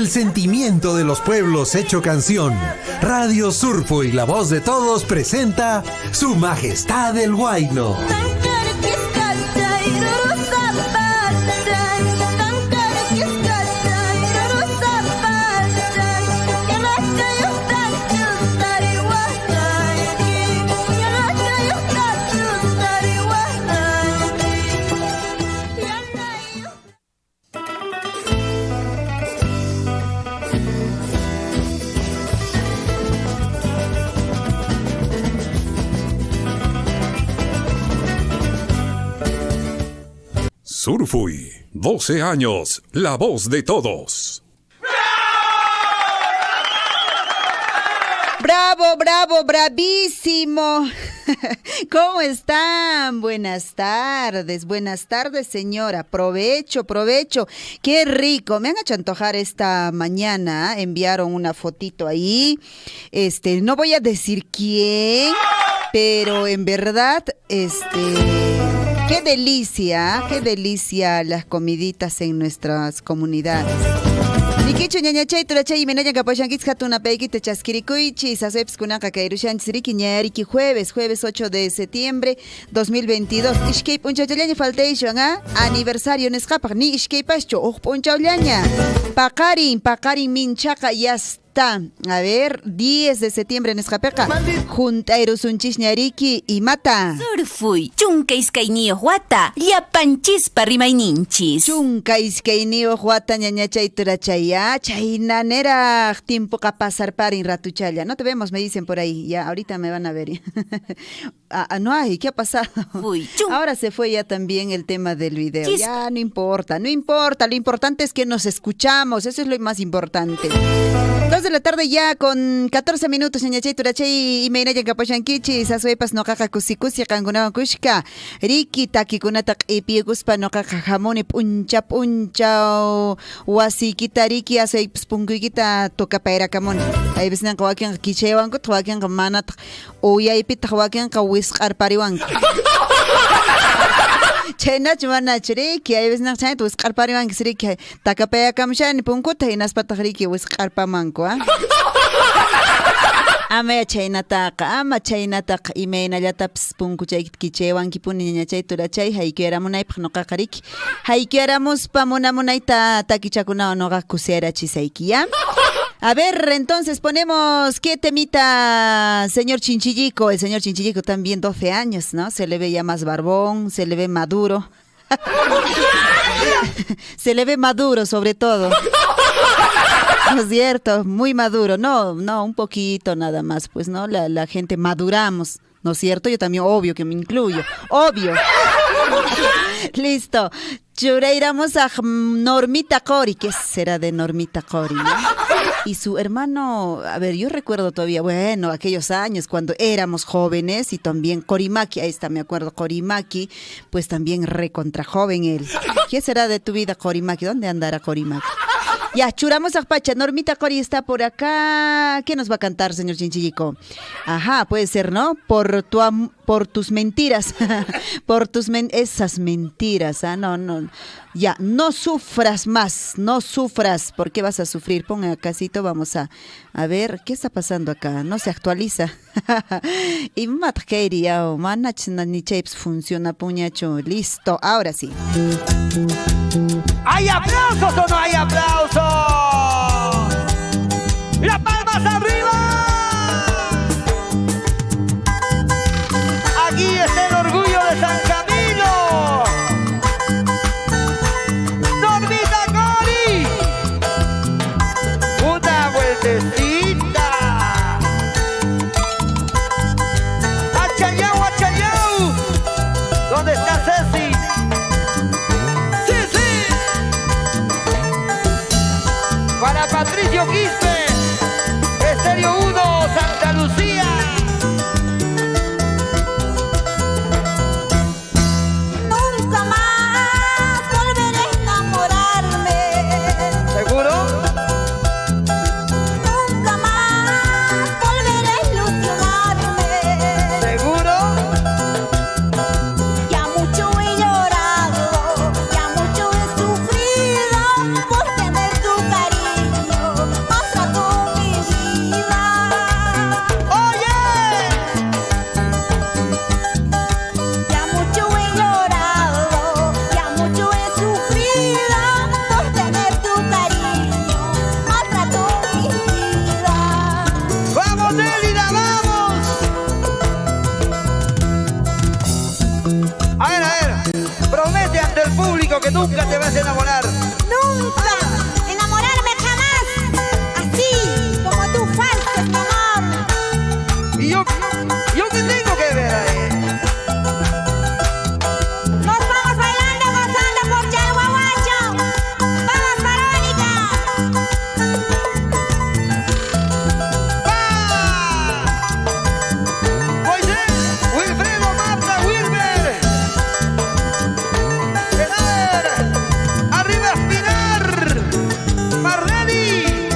El sentimiento de los pueblos hecho canción. Radio Surfo y la voz de todos presenta Su Majestad el Huayno. Surfui, 12 años, la voz de todos. ¡Bravo, bravo, bravísimo! ¿Cómo están? Buenas tardes, señora. Provecho. Qué rico. Me han hecho antojar esta mañana. Enviaron una fotito ahí. No voy a decir quién, pero en verdad, qué delicia las comiditas en nuestras comunidades. Nikichu ñañachay turachay imenayan kapashankis hatuna peikita chaskirikuychi saseps kunaka kairushanchis riki ñariki jueves 8 de septiembre 2022 ishkay punchawllaña faltation aniversario nisqapaq ni ishkay pascho punchawllaña paqarin minchaqa yasta. A ver, 10 de septiembre en Escapeca. Junta Erusunchis ñariki y mata. Surfuy, chunka iskayniyuq wata, llapanchispa rimayninchis. Chunka iskayniyuq wata ñañachay turachaya, chaynanera tiempoqa pasar parin ratuchalla. No te vemos, me dicen por ahí. Ya, ahorita me van a ver. No hay, ¿qué ha pasado? Uy, ahora se fue ya también el tema del video. Ya, no importa. Lo importante es que nos escuchamos, eso es lo más importante. 2 de la tarde ya con 14 minutos ñañachay turachay imaynayan kapashankichis aswaypas noqaqa kusikusi qankunawan kushka riki takikunata q'ipikuspa noqaqa hamuni punchaw wasikita riki aswaypas punkuykita tukapayrakamuni aypis nanqa wakinqa kichaywanku wakinqa manataq uyaypitaq wakinqa wisq'arpariwanku chaynachu manachu riki aypis nanqa chayta wisq'arpariwanki riki takapayakamushani punkuta hinaspataq riki wisq'arpamanku ama chaynataqa imaynallatapas punkuchaykita kichaywankipuni ñañachay turachay haykuyaramunaypaq noqaqa riki haykuyaramuspa munamunayta takichakunawan noqa kusiyarachisayki, ¿ya? A ver, entonces ponemos ¿qué temita, señor Chinchillico? El señor Chinchillico también 12 años, ¿no? Se le ve ya más barbón, se le ve maduro. Se le ve maduro sobre todo. No es cierto, muy maduro. No, un poquito nada más, pues, ¿no? La gente maduramos, ¿no es cierto? Yo también, obvio que me incluyo, obvio. Listo. Chureiramos a Normita Cori. ¿Qué será de Normita Cori, no? Y su hermano, a ver, yo recuerdo todavía, bueno, aquellos años cuando éramos jóvenes y también Corimaki, ahí está, me acuerdo, Corimaki, pues también recontra joven él. ¿Qué será de tu vida, Corimaki? ¿Dónde andará Corimaki? Ya, churamos a Pacha. Normita Cori está por acá. ¿Qué nos va a cantar, señor Chinchillico? Ajá, puede ser, ¿no? Por tus mentiras. Esas mentiras, no. Ya, no sufras más, no sufras. ¿Por qué vas a sufrir? Ponga acácito, vamos a ver, ¿qué está pasando acá? No se actualiza. Y matkeria o manachna ni chips funciona, puñacho. Listo, ahora sí. ¿Hay aplausos o no hay aplausos? ¡Las palmas arriba! Aquí está el orgullo de San Camilo. ¡Normita Cori! ¡Una vueltecita! ¡Achayau! ¿Dónde está Ceci? Promete ante el público que nunca te vas a enamorar. ¡Nunca! ¡Enamorarme jamás! Así como tú falsas, mi amor. ¿Y yo qué tengo que ver ahí? Nos vamos bailando, gozando por Chalhuahuacho. ¡Vamos, Verónica! Moisés, Wilfredo, Marta, Wilber. Pinar, arriba Pinar. Marlene.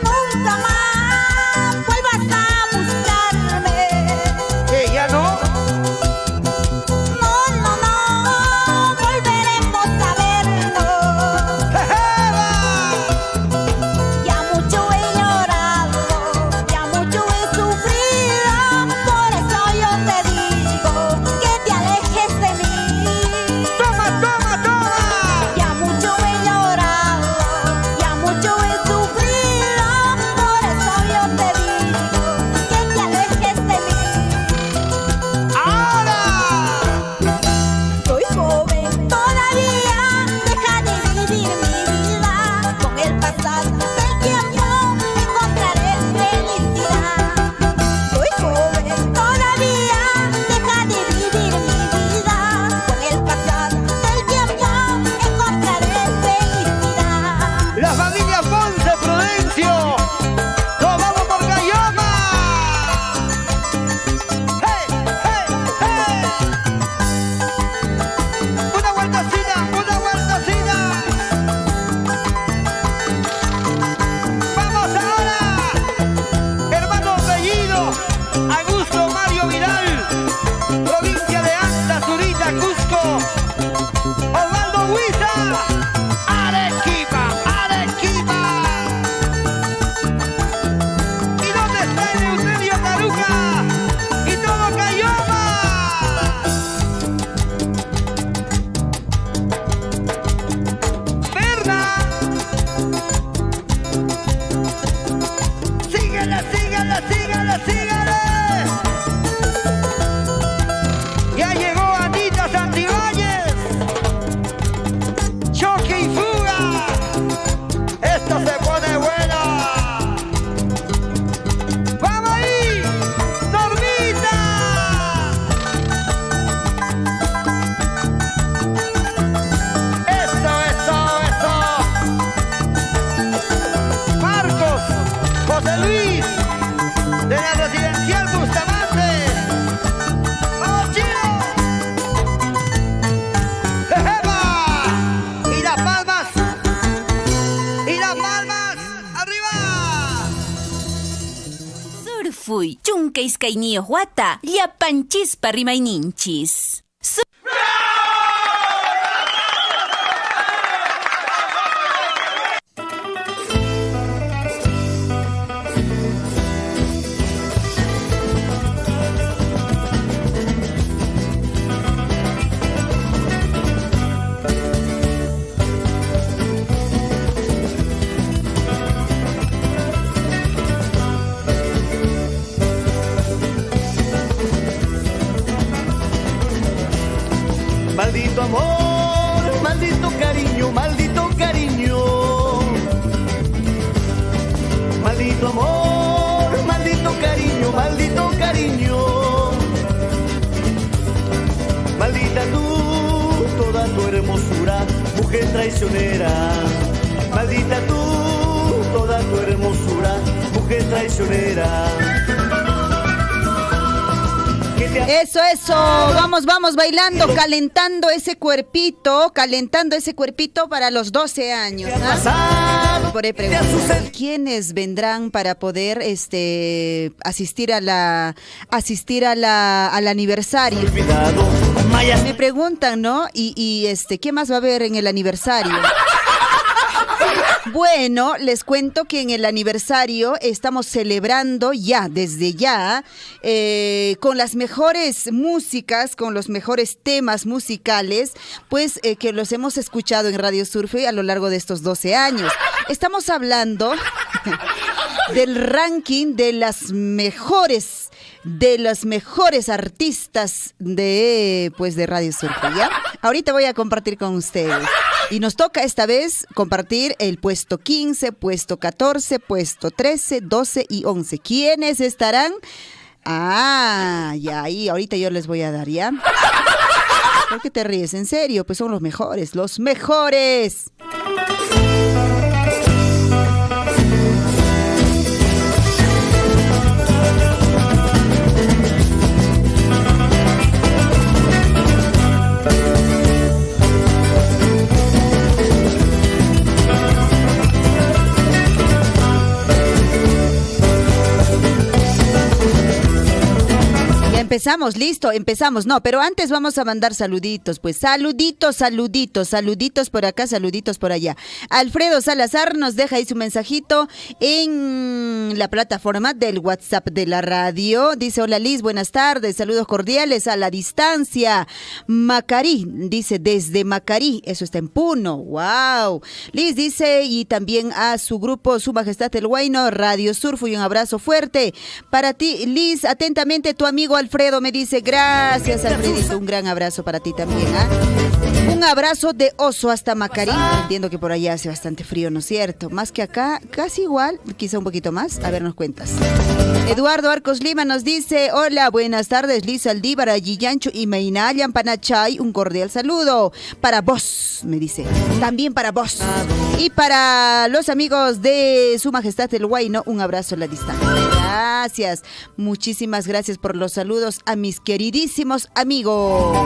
Nunca más vuelvas a buscarme. ¿Qué, ya no? No, no, no, volveremos a vernos. Ya mucho he llorado, ya mucho he sufrido, por eso yo te digo que te alejes de mí. Toma, toma, toma. Ya mucho he llorado, ya mucho he sufrido, por eso yo te digo que te alejes de mí. Ahora. Soy joven todavía, deja de vivir mi vida. Con el pasar del tiempo encontraré felicidad. Soy joven todavía, deja de vivir mi vida. Con el pasar del tiempo encontraré felicidad. La familia Ponce, Prudencio. Nos vamos por Cayoma. ¡Hey, hey, hey! Una vueltacita, una vueltacita. Vamos ahora. Hermano apellido, Augusto Mario Vidal. Provincia de Anta, Zurita, Cusco. Osvaldo Huiza. Arequipa, Arequipa. ¿Y dónde está el Eugenio Taruca? Y todo Cayoma. Berna. Síguele, síguele, síguele, síguele. Ya llegó Anita Santibáñez. Choque y fuga. Esto se pone buena. ¡Vamos ahí! ¡Normita! ¡Eso, eso, eso! Marcos, José Luis, de la Residencial Bustamante. ¡Vamos, Chino! ¡Ejema! ¡Y las palmas! ¡Y las palmas! ¡Arriba! Surfuy, chunka iskayniyuq wata, llapanchispa rimayninchis. Maldito amor, maldito cariño, maldito cariño. Maldito amor, maldito cariño, maldito cariño. Maldita tú, toda tu hermosura, mujer traicionera. Maldita tú, toda tu hermosura, mujer traicionera. Eso, eso. Vamos, vamos bailando, calentando ese cuerpito para los 12 años. ¿Ah? Por ahí pregunto, ¿quiénes vendrán para poder asistir al aniversario? Me preguntan, ¿no? Y ¿qué más va a haber en el aniversario? Bueno, les cuento que en el aniversario estamos celebrando desde ya, con las mejores músicas, con los mejores temas musicales, pues que los hemos escuchado en Radio Surfing a lo largo de estos 12 años. Estamos hablando del ranking de las mejores de los mejores artistas de Radio Surfo, ¿ya? Ahorita voy a compartir con ustedes. Y nos toca esta vez compartir el puesto 15, puesto 14, puesto 13, 12 y 11. ¿Quiénes estarán? Ya ahí, ahorita yo les voy a dar, ¿ya? ¿Por qué te ríes? En serio, pues son los mejores, los mejores. Empezamos, listo, empezamos. No, pero antes vamos a mandar saluditos, pues saluditos por acá, saluditos por allá. Alfredo Salazar nos deja ahí su mensajito en la plataforma del WhatsApp de la radio. Dice, hola Liz, buenas tardes, saludos cordiales a la distancia. Macarí, dice, desde Macarí, eso está en Puno, wow. Liz dice, y también a su grupo, Su Majestad el Huayno, Radio Surfo, y un abrazo fuerte para ti, Liz. Atentamente, tu amigo Alfredo me dice, gracias Alfredito, un gran abrazo para ti también, ¿ah? Un abrazo de oso hasta Macarí. Entiendo que por allá hace bastante frío, ¿no es cierto? Más que acá, casi igual, quizá un poquito más. A ver, nos cuentas. Eduardo Arcos Lima nos dice, hola, buenas tardes, Liz Aldívar, Yancho y Meinayan Panachay, un cordial saludo. Para vos, me dice. También para vos. Y para los amigos de Su Majestad el Huayno, un abrazo a la distancia. Gracias. Muchísimas gracias por los saludos a mis queridísimos amigos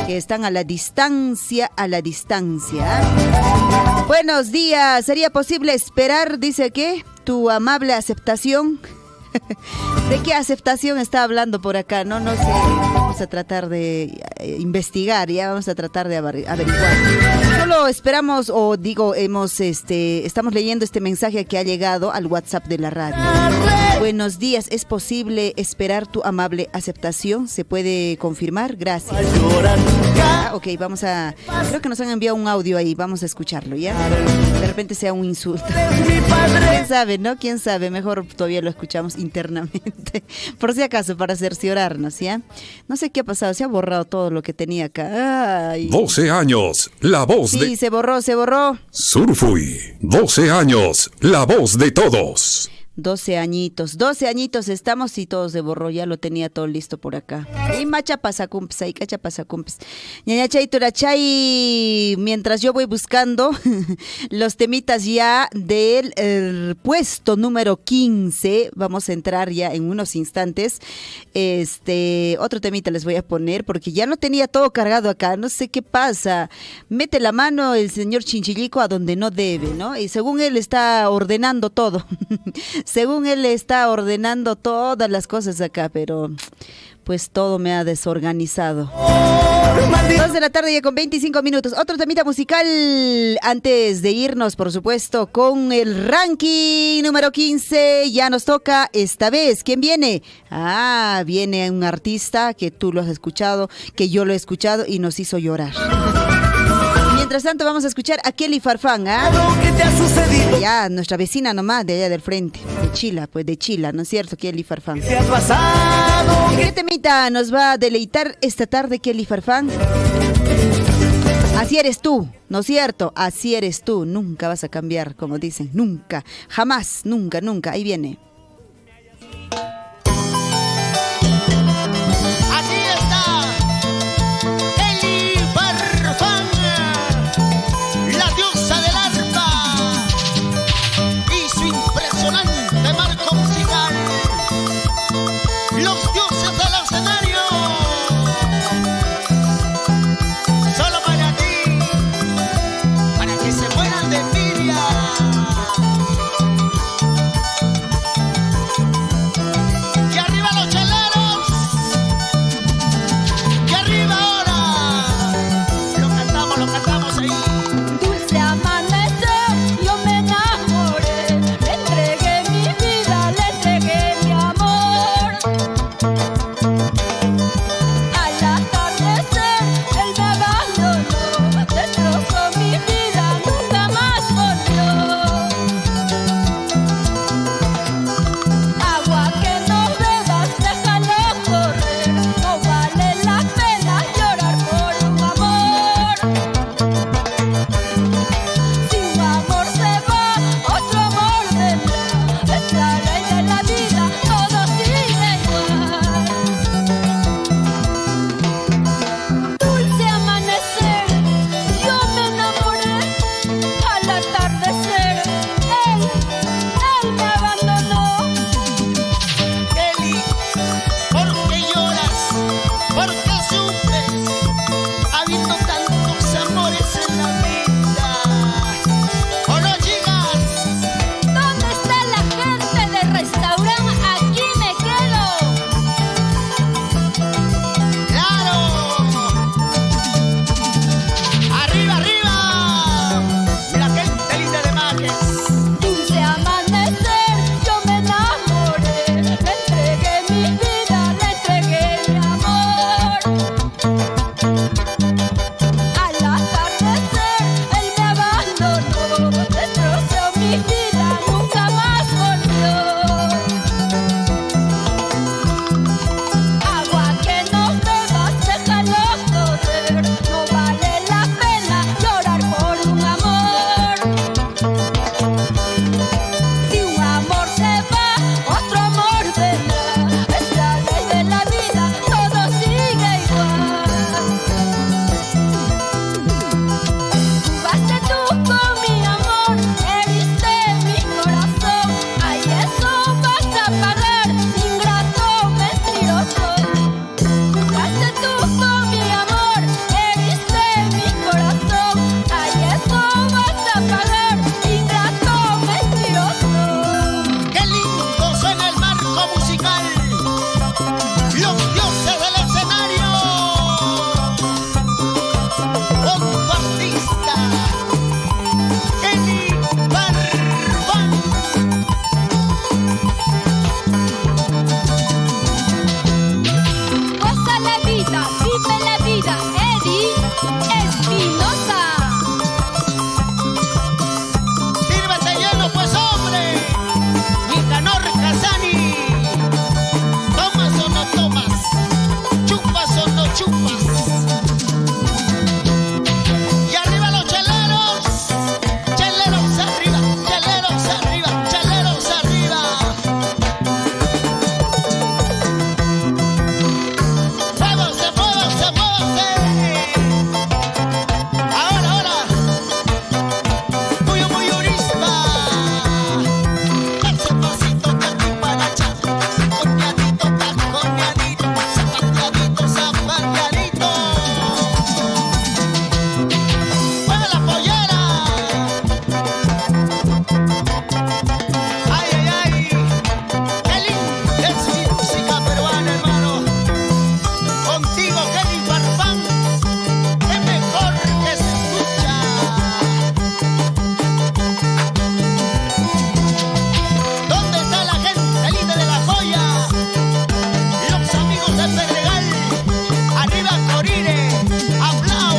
que están a la distancia, Buenos días. ¿Sería posible esperar, dice que, tu amable aceptación? ¿De qué aceptación está hablando por acá? No sé. Vamos a tratar de investigar, ya vamos a tratar de averiguar. Solo esperamos, estamos leyendo este mensaje que ha llegado al WhatsApp de la radio. Buenos días, ¿es posible esperar tu amable aceptación? ¿Se puede confirmar? Gracias. Ok, creo que nos han enviado un audio ahí, vamos a escucharlo, ¿ya? De repente sea un insulto. ¿Quién sabe, no? ¿Quién sabe? Mejor todavía lo escuchamos internamente. Por si acaso, para cerciorarnos, ¿ya? No sé qué ha pasado, se ha borrado todo lo que tenía acá. Ay. 12 años, la voz de... Sí, se borró. Surfui, 12 años, la voz de todos. 12 añitos estamos y todo se borró, ya lo tenía todo listo por acá. Y macha pasacumpes, ahí cacha pasacumpes. Ñañachay turachay, mientras yo voy buscando los temitas ya del puesto número 15, vamos a entrar ya en unos instantes. Otro temita les voy a poner porque ya lo tenía todo cargado acá, no sé qué pasa. Mete la mano el señor Chinchillico a donde no debe, ¿no? Y según él está ordenando todo. Según él está ordenando todas las cosas acá, pero pues todo me ha desorganizado. 2 de la tarde ya con 25 minutos. Otro temita musical antes de irnos, por supuesto, con el ranking número 15. Ya nos toca esta vez. ¿Quién viene? Viene un artista que tú lo has escuchado, que yo lo he escuchado y nos hizo llorar. Mientras tanto vamos a escuchar a Kelly Farfán, ¿Qué te ha sucedido? Ya, nuestra vecina nomás, de allá del frente, de Chila, ¿no es cierto, Kelly Farfán? ¿Qué te ha pasado? ¿Qué temita nos va a deleitar esta tarde, Kelly Farfán? Así eres tú, ¿no es cierto? Así eres tú, nunca vas a cambiar, como dicen, nunca, jamás, nunca, ahí viene. dioses del escenario, con tu artista, Eli Barbán. Goza la vida, vive la vida, Eddie Espinosa. Sírvete lleno, pues, hombre. Nicanor Casani. ¿Tomas o no tomas? ¿Chupas o no chupas? Y arriba los cheleros. Cheleros arriba, cheleros arriba, cheleros arriba. Muévanse, muévanse, muévanse. Ahora, ahora. Muy, muy urisma. Darse pasito de aquí para allá. Coñadito, tacoñadito. Zapateadito, zapateadito. Mueve la pollera. Ay, ay, ay. Qué linda es mi música peruana, hermano. Contigo, Kelly Farfán. Qué mejor que se escucha. ¿Dónde está la gente linda de la joya? Los amigos de Pedregal. Arriba Corire, Ablau.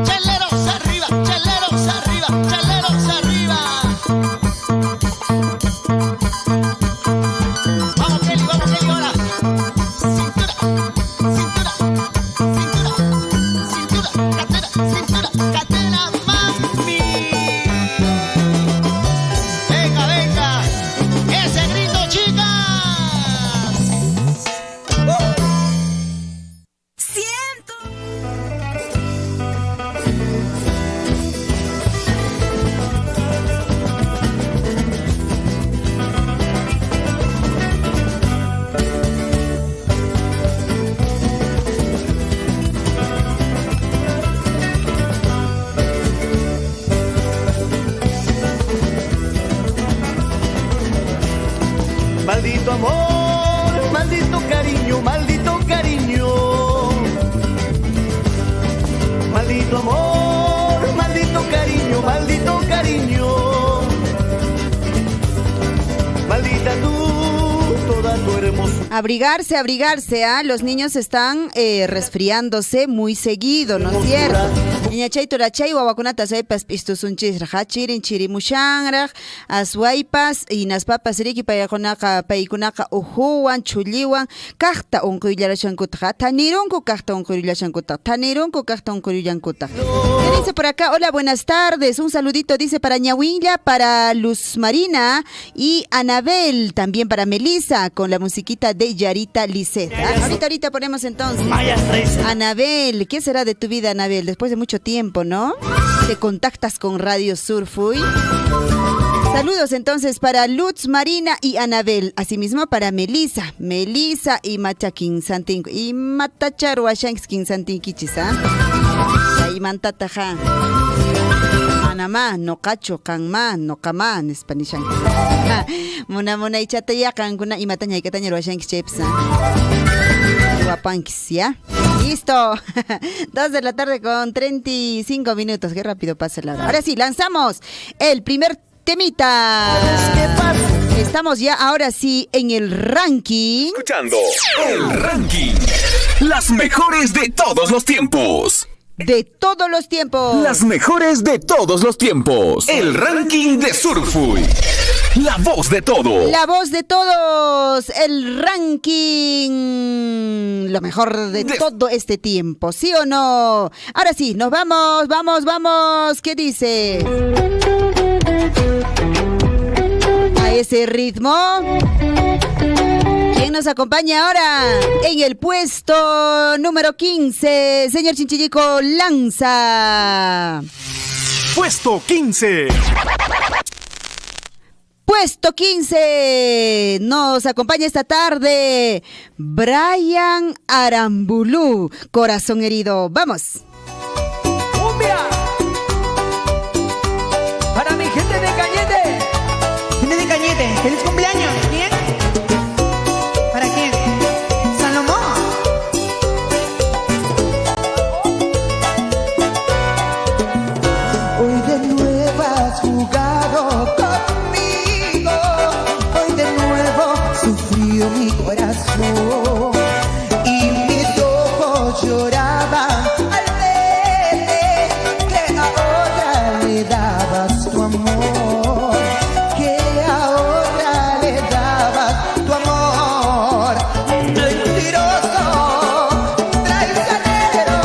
Cheleros arriba, cheleros arriba, cheleros arriba. Vamos Kelly, ahora. Cintura, cintura, cintura, cintura, cadera, mami. Venga, venga, ese grito, chicas. Siento. Maldito amor, maldito cariño, maldito cariño. Maldito amor, maldito cariño, maldito cariño. Maldita tú, toda tu hermosura. Abrigarse, abrigarse, ¿ah? Los niños están resfriándose muy seguido, ¿no es cierto? Ñachay turachay wawakunata soypas pistusunchis rajachirin chirimushanraj aswaypas inaspapas riki paykunaqa uhuwan chulliwan kaqta unquylarashankutaq tanirunku kaqta unquyllachankutaq tanirunku kaqta unquyllankutaj. ¿Qué dice por acá? Hola, buenas tardes. Un saludito dice para Ñahuilla, para Luz Marina y Anabel, también para Melissa con la musiquita de Yarita Lisset. Ahorita ponemos entonces. Anabel, ¿qué será de tu vida, Anabel? Después de mucho tiempo, ¿no? Te contactas con Radio Surfuy. Saludos entonces para Luz, Marina y Anabel. Asimismo para Melissa y Machakin Santin y Matacharwa Shankskin Santin Kichisa. Ahí mantataja. Manama, no cacho, canma, no cama, en Spanish. Mona y chataya kankuna y mataña y cataña Shanks Chepsa. Guapanquis, ¿ya? Listo. 2 de la tarde con 35 minutos. Qué rápido pasa la hora. Ahora sí, lanzamos el primer temita. Estamos ya ahora sí en el ranking. Escuchando el ranking. Las mejores de todos los tiempos. De todos los tiempos. Las mejores de todos los tiempos. El ranking de Surfuy. La voz de todo. La voz de todos. El ranking. Lo mejor de todo este tiempo. ¿Sí o no? Ahora sí, nos vamos. ¿Qué dice? A ese ritmo. ¿Quién nos acompaña ahora? En el puesto número 15. Señor Chinchillico, lanza. Puesto 15. Puesto 15. Nos acompaña esta tarde Brian Arambulú. Corazón herido. Vamos. ¡Cumbia! Para mi gente de Cañete. Gente de Cañete, feliz cumpleaños. ¿Bien? corazón y mis ojos lloraban al ver que a otra le dabas tu amor, que a otra le dabas tu amor. Mentiroso, traicionero,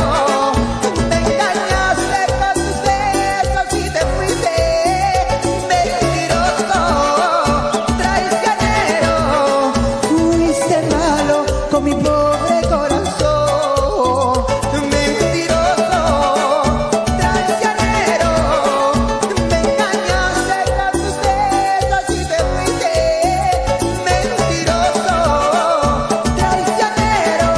me engañaste con tus besos y te fuiste. Mentiroso, traicionero, fuiste malo con mi pobre corazón. Mentiroso, traicionero, me engañaste con tus besos y te fuiste. Mentiroso, traicionero,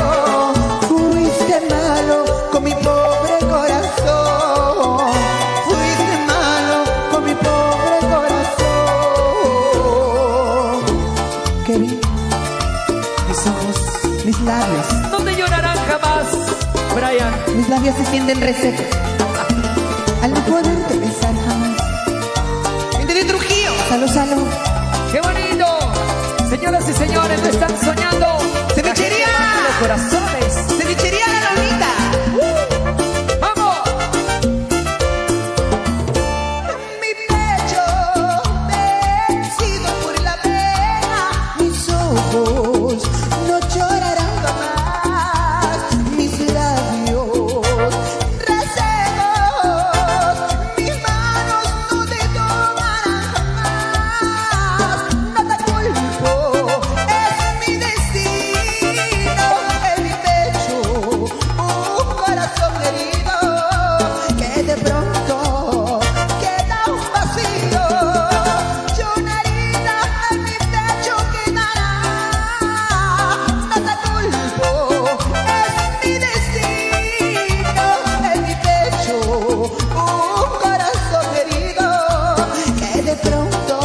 fuiste malo con mi pobre corazón. Fuiste malo con mi pobre corazón. Kevin, mis ojos, mis labios, No te llorarán jamás, Brian. mis labios se sienten resecos al no poderte besar jamás. Gente de Trujillo, salud, salud. ¡Qué bonito! Señoras y señores, no están soñando. ¡Cevichería! Los corazones. Cevichería La Lomita. ¡Vamos! Mi pecho vencido por la pena, mis ojos no llorarán jamás, mis labios resecos, mis manos no te tomarán jamás. No te culpo, es mi destino, en mi pecho un corazón herido que de pronto queda un vacío. Yo una herida en mi pecho quedará. No te culpo, es mi destino, en mi pecho un corazón herido que de pronto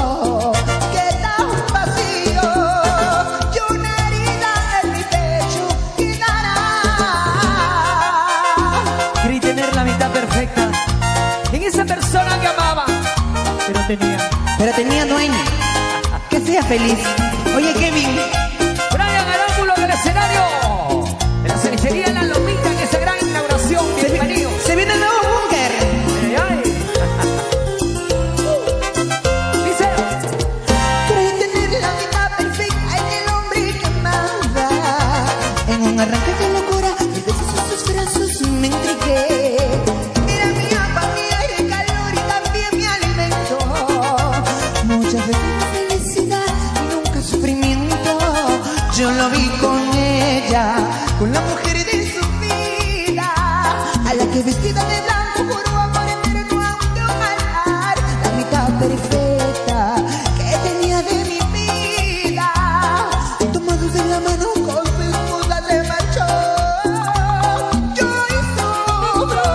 queda un vacío. Yo una herida en mi pecho quedará. Quería tener la mitad perfecta en esa persona que amaba, pero tenía dueño. Que sea feliz. Oye, Kevin, Brian Arámbulo del escenario de la cevichería La Lomita en esa gran inauguración. Bienvenido. se viene el nuevo búnker. Ay, ay. Dice, Creí tener la mitad perfecta en el hombre que amaba. En un arranque de locura, y besos a sus brazos me entregué. Era mi agua, mi aire, calor y también mi alimento. Muchas veces felicidad y nunca sufrimiento. Yo lo vi con ella, con la mujer de su vida, a la que vestida de blanco juró amor eterno aunque un altar. La mitad perfecta que tenía de mi vida, tomados de la mano con su esposa se marchó. Yo hoy sufro,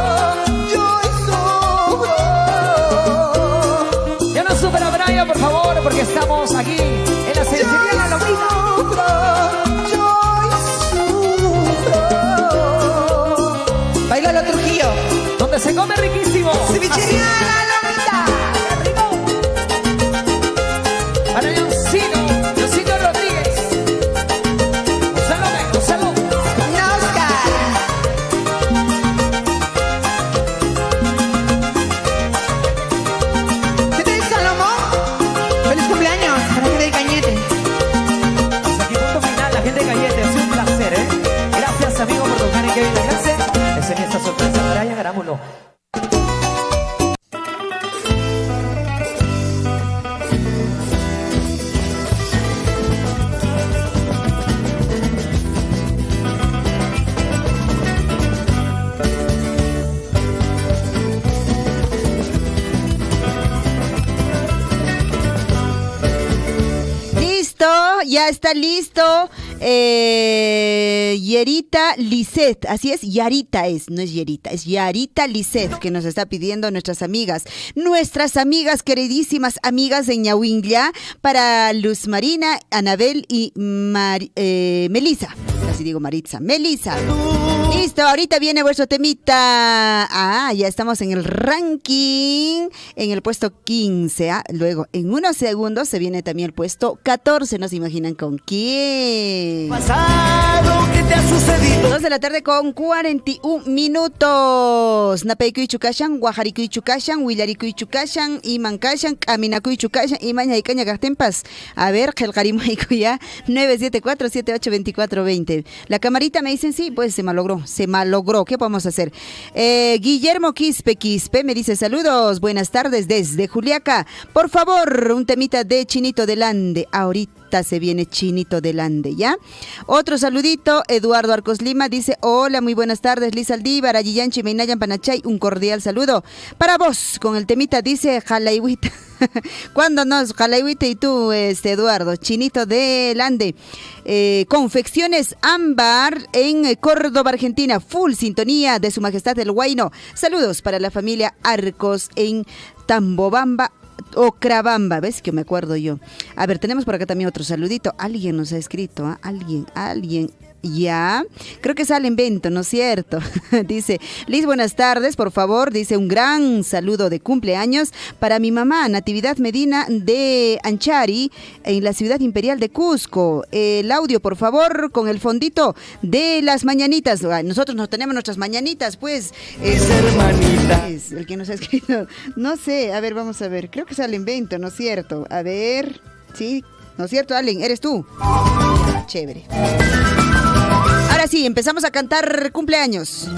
yo hoy sufro. ya no supera a Brian, por favor, porque estamos aquí en la cevichería La Lomita. Yo hoy sufro. Bailalo, Trujillo. Donde se come riquísimo. Cevichería La Lomita. Para Leoncino Rodríguez. Gonzalo. Oscar. ¿Qué tal, Salomón? Feliz cumpleaños para gente del Cañete. Hasta aquí punto final, la gente de Gallete. Ha sido un placer, ¿eh? Gracias, amigo, por tocar en Kevin La Clase. Les tenía esta sorpresa, Brian Arámbulo. Listo, ya está listo. Yerita Lisset, así es, Yarita no es Yerita, es Yarita Lisset, que nos está pidiendo nuestras amigas queridísimas amigas de Ñahuinglia, para Luz Marina, Anabel y Melisa. Así digo Maritza, Melisa. Listo, ahorita viene vuestro temita. Ya estamos en el ranking, en el puesto 15. Luego, en unos segundos se viene también el puesto 14, no se imaginan con quién. Pasado, ¿qué te ha sucedido? 2 de la tarde con 41 minutos. Napaykuy chukashan, Guajarikuy chukashan, Willarikuy chukashan, Iman kashan, Kaminakuy chukashan, Iman Yaikaña Gartempas. A ver, Gelgarimaykuya, 974-782420. La camarita me dicen, sí, pues se malogró. ¿Qué podemos hacer? Guillermo Quispe me dice, saludos, buenas tardes desde Juliaca. Por favor, un temita de Chinito del Ande. Ahorita se viene Chinito del Ande, ¿ya? Otro saludito, Eduardo Arcos Lima dice, hola, muy buenas tardes, Liz Aldívar, Ayillanchi, Meinayan, Panachay, un cordial saludo. Para vos, con el temita dice Jalaihuita. ¿Cuándo nos? Jalaihuita y tú, Eduardo, Chinito del Ande. Confecciones Ámbar en Córdoba, Argentina, full sintonía de Su Majestad el Huayno. Saludos para la familia Arcos en Tambobamba, Ocrabamba, ¿ves que me acuerdo yo? A ver, tenemos por acá también otro saludito. Alguien nos ha escrito, ¿eh? Alguien. Ya, creo que sale en Bento, ¿no es cierto? Dice, Liz, buenas tardes, por favor, dice, un gran saludo de cumpleaños para mi mamá, Natividad Medina de Anchari, en la ciudad imperial de Cusco. El audio, por favor, con el fondito de las mañanitas. Nosotros no tenemos nuestras mañanitas, pues. Hermanita. Es el que nos ha escrito. No sé, a ver, vamos a ver, creo que sale en Bento, ¿no es cierto? A ver, sí, ¿no es cierto, Allen? ¿Eres tú? Chévere. Ahora sí, empezamos a cantar cumpleaños.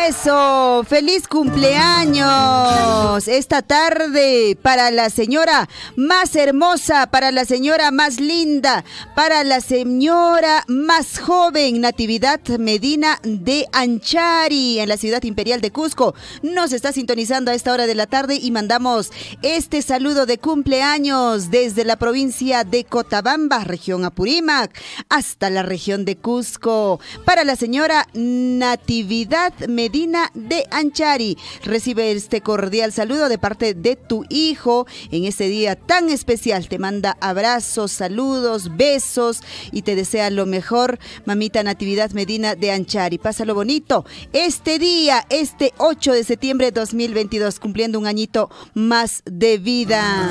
Eso, feliz cumpleaños esta tarde para la señora más hermosa, para la señora más linda, para la señora más joven, Natividad Medina de Anchari, en la ciudad imperial de Cusco. Nos está sintonizando a esta hora de la tarde y mandamos este saludo de cumpleaños desde la provincia de Cotabamba, región Apurímac, hasta la región de Cusco. Para la señora Natividad Medina de Anchari, recibe este cordial saludo de parte de tu hijo en este día tan especial. Te manda abrazos, saludos, besos y te desea lo mejor, mamita Natividad Medina de Anchari. Pásalo bonito este día, este 8 de septiembre de 2022, cumpliendo un añito más de vida.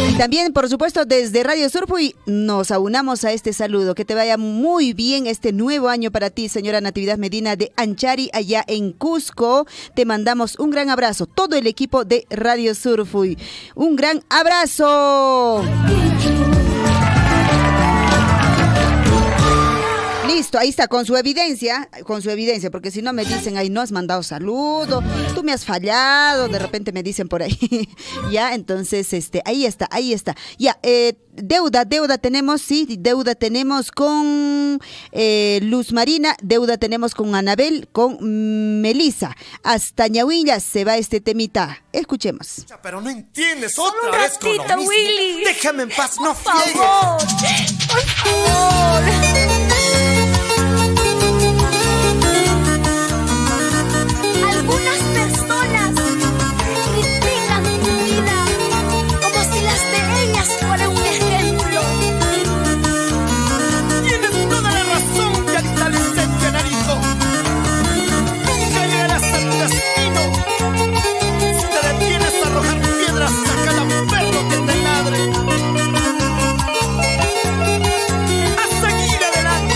Y también, por supuesto, desde Radio Surfui nos aunamos a este saludo. Que te vaya muy bien este nuevo año para ti, señora Natividad Medina de Anchari, allá en Cusco. Te mandamos un gran abrazo, todo el equipo de Radio Surfui. Un gran abrazo. Listo, ahí está, con su evidencia, porque si no me dicen, ay, no has mandado saludo, tú me has fallado, de repente me dicen por ahí, ya, entonces, ahí está, ya, deuda tenemos, sí, deuda tenemos con Luz Marina, deuda tenemos con Anabel, con Melissa, hasta Ñahuilla se va este temita, escuchemos. Pero no entiendes, Solo otra un vez con lo ratito, mismo. Willy. Déjame en paz, no Por friegues. favor. Por favor. Algunas personas critican tu vida como si las de ellas fuera un ejemplo. Tienes toda la razón, Yarita Licencia Narito. Nunca llegarás a tu destino si te detienes a arrojar piedras a cada perro que te ladre. A seguir adelante.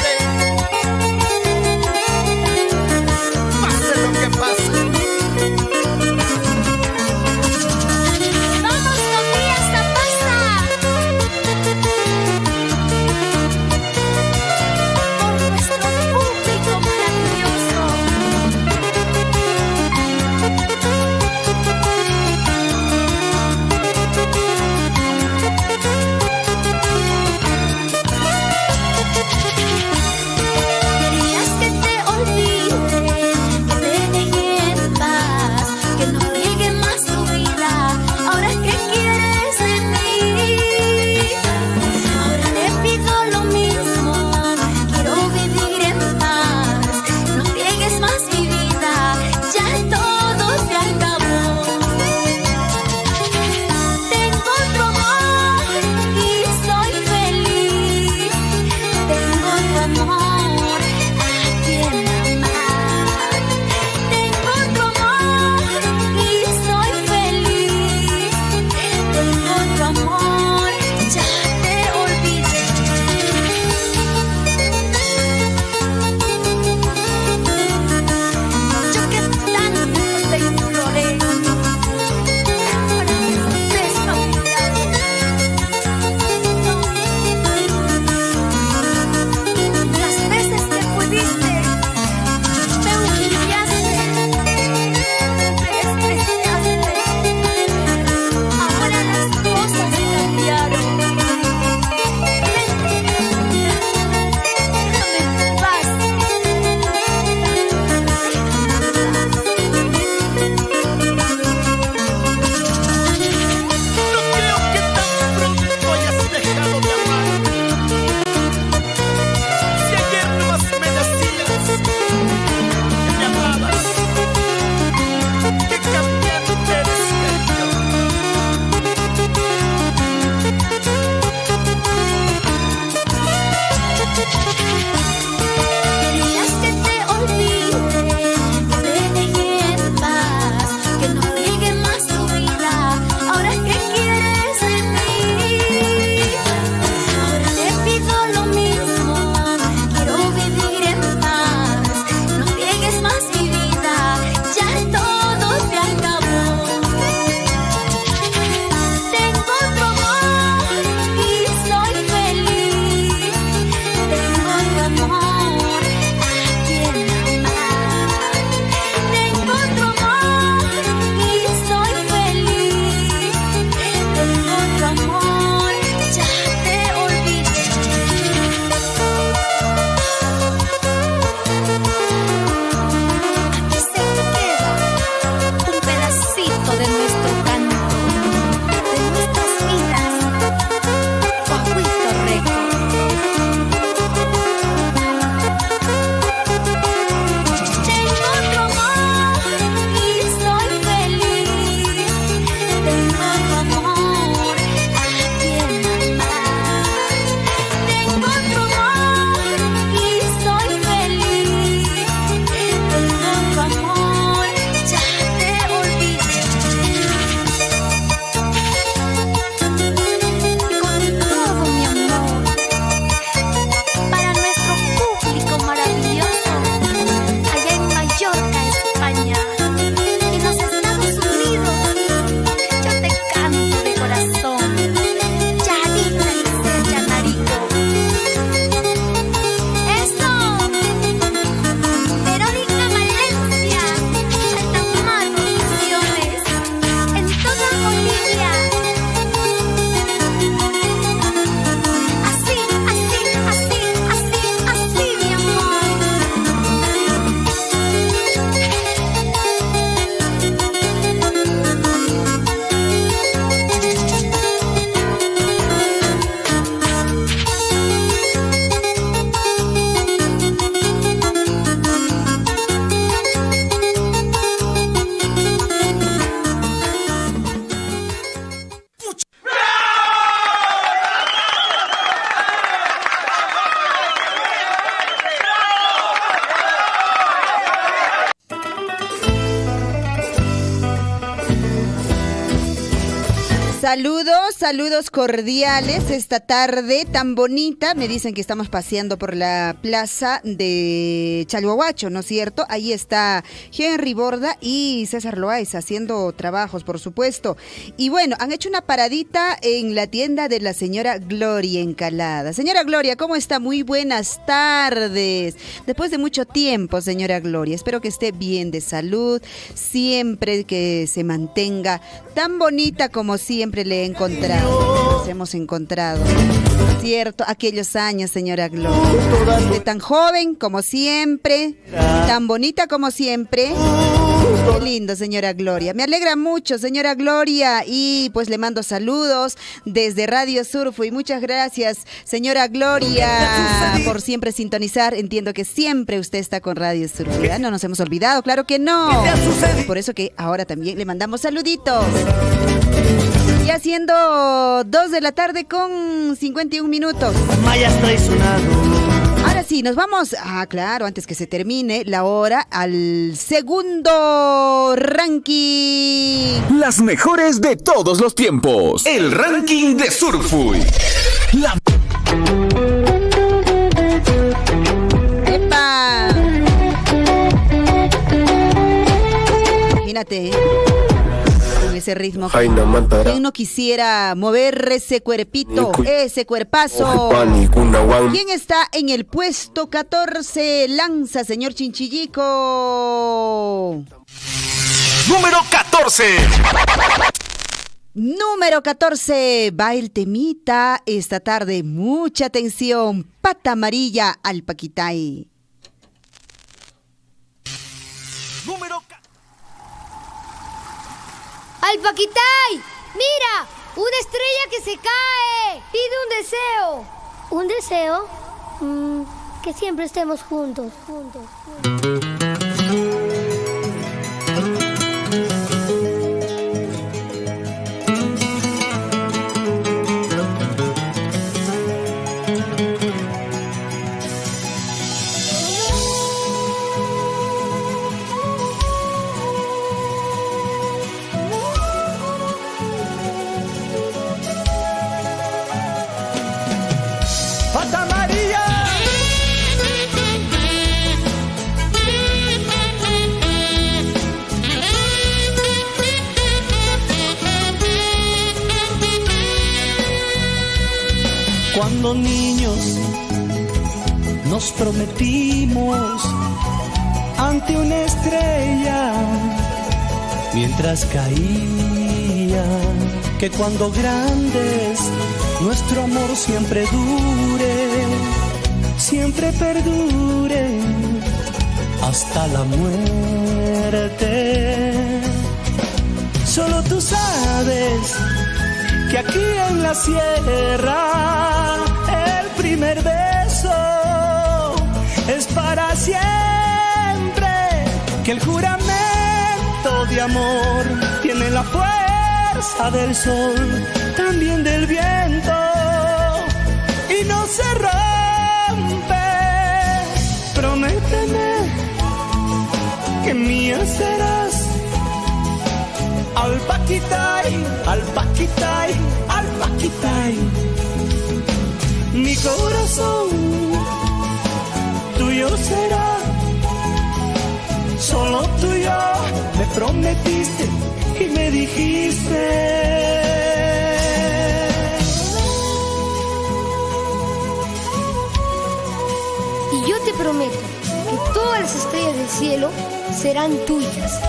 Saludos cordiales esta tarde tan bonita. Me dicen que estamos paseando por la plaza de Chalhuahuacho, ¿no es cierto? Ahí está Henry Borda y César Loaiza haciendo trabajos, por supuesto. Y bueno, han hecho una paradita en la tienda de la señora Gloria Encalada. Señora Gloria, ¿cómo está? Muy buenas tardes. Después de mucho tiempo, señora Gloria, espero que esté bien de salud, siempre que se mantenga tan bonita como siempre le he encontrado, nos hemos encontrado, ¿cierto? Aquellos años, señora Gloria, usted tan joven como siempre, tan bonita como siempre. Qué lindo, señora Gloria. Me alegra mucho, señora Gloria, y pues le mando saludos desde Radio Surfui. Muchas gracias, señora Gloria, por siempre sintonizar. Entiendo que siempre usted está con Radio Surfui, ¿eh? No nos hemos olvidado, claro que no. Por eso que ahora también le mandamos saluditos. Ya siendo 2 de la tarde con 51 minutos. Mayas traicionado. Ahora sí, nos vamos, claro, antes que se termine la hora, al segundo ranking. Las mejores de todos los tiempos. El ranking de Surfui. ¡Epa! Imagínate, con ese ritmo. ¿Quién no quisiera mover ese cuerpito, ese cuerpazo? ¿Quién está en el puesto 14? Lanza, señor Chinchillico. Número 14. Número 14. Va el temita esta tarde. Mucha atención. Pata amarilla al Paquitay. Número ¡Al Paquitay! ¡Mira! ¡Una estrella que se cae! ¡Pide un deseo! ¿Un deseo? Que siempre estemos juntos. Pata María. Cuando niños nos prometimos ante una estrella mientras caía, que cuando grandes nuestro amor siempre dure, siempre perdure hasta la muerte. Solo tú sabes que aquí en la sierra el primer beso es para siempre, que el juramento de amor tiene la fuerza del sol, también del viento, y no se rompe. Prométeme que mía serás. Al Paquitay, al Paquitay, al Paquitay. Mi corazón tuyo será. Solo tuyo me prometiste y me dijiste. Y yo te prometo que todas las estrellas del cielo serán tuyas.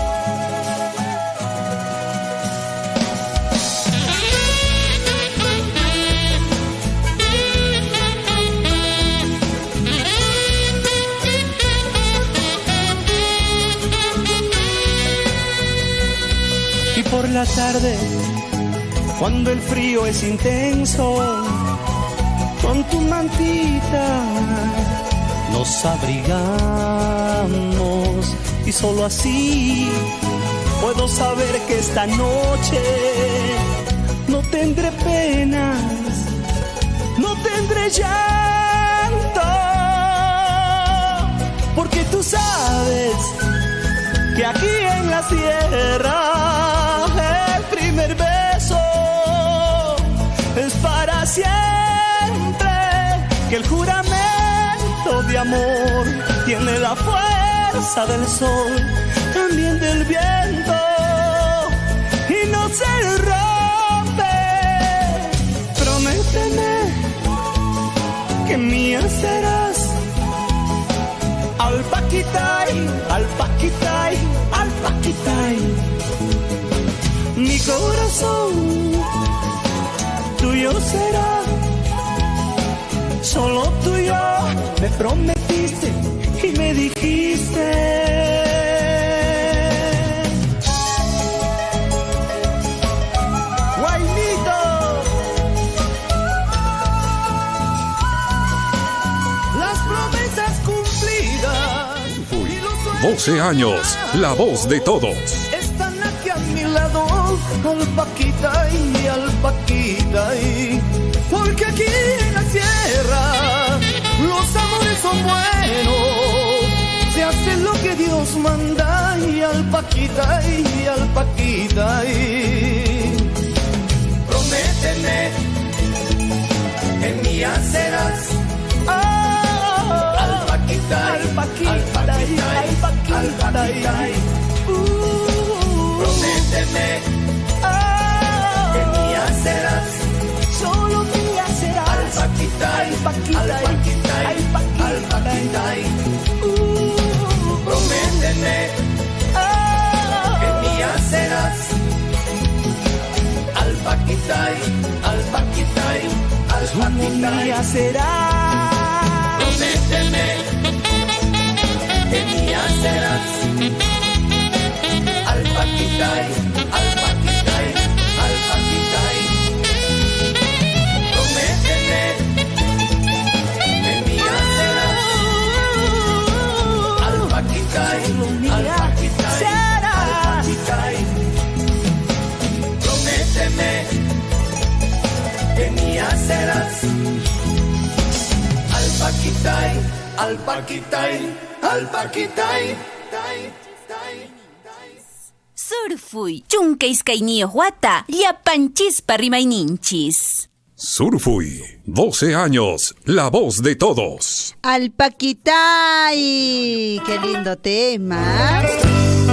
Y por la tarde, cuando el frío es intenso, con tu mantita nos abrigamos, y solo así puedo saber que esta noche no tendré penas, no tendré llanto, porque tú sabes que aquí en la sierra el primer beso que el juramento de amor tiene la fuerza del sol, también del viento, y no se rompe. Prométeme que mía serás. Al paquitay, al paquitay, al paquitay. Mi corazón tuyo será. Solo tú y yo me prometiste y me dijiste. Guaynito, las promesas cumplidas. 12 años, la voz de todos. Están aquí a mi lado, al paquitay, al paquitay. Porque aquí en la sierra los amores son buenos, se hace lo que Dios manda, y al paquitay, al paquitay. Prométeme que mía serás. Al paquitay, al paquitay, al paquitay. Prométeme que mía serás. Solo mía serás. Al paquitay, al paquitay, al paquitay. Prométeme que mía serás. Al paquitay, al paquitay, al paquitay. Mía serás. Prométeme que mía serás. Al paquitay, al paquitay, al paquitay. Prométeme que mía serás. Al paquitay, al paquitay, al paquitay. Prométeme que mía serás. Al paquitay, al paquitay, al paquitay. Surfuy, chunka iskayniyuq wata, llapanchispa rimayninchis. Surfuy, 12 años, la voz de todos. Al Paquitay, qué lindo tema.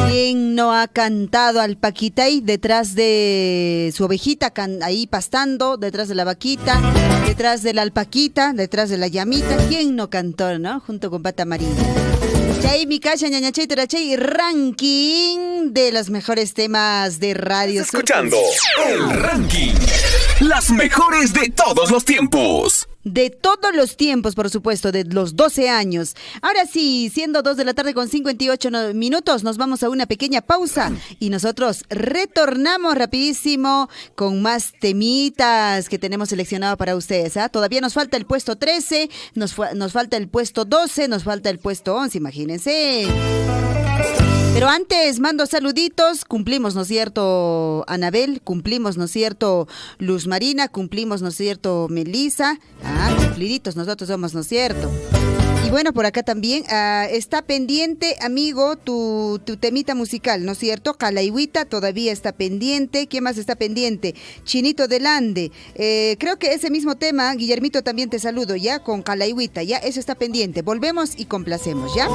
¿Quién no ha cantado al Paquitay detrás de su ovejita, ahí pastando, detrás de la vaquita, detrás de la alpaquita, detrás de la llamita? ¿Quién no cantó, no? Junto con Pata Marina. Chay, mi casa, ñañachay, torachay, ranking de los mejores temas de radio. Escuchando el ranking. Las mejores de todos los tiempos. De todos los tiempos, por supuesto, de los 12 años. Ahora sí, siendo 2 de la tarde con 58 minutos, nos vamos a una pequeña pausa y nosotros retornamos rapidísimo con más temitas que tenemos seleccionado para ustedes. Todavía nos falta el puesto 13, nos falta el puesto 12, nos falta el puesto 11, imagínense. Pero antes, mando saluditos, cumplimos, ¿no es cierto, Anabel? Cumplimos, ¿no es cierto, Luz Marina? Cumplimos, ¿no es cierto, Melissa? Cumpliditos nosotros somos, ¿no es cierto? Y bueno, por acá también está pendiente, amigo, tu temita musical, ¿no es cierto? Calaihuita todavía está pendiente. ¿Quién más está pendiente? Chinito del Ande. Creo que ese mismo tema, Guillermito, también te saludo, ¿ya? Con Calaihuita, ¿ya? Eso está pendiente. Volvemos y complacemos, ¿ya?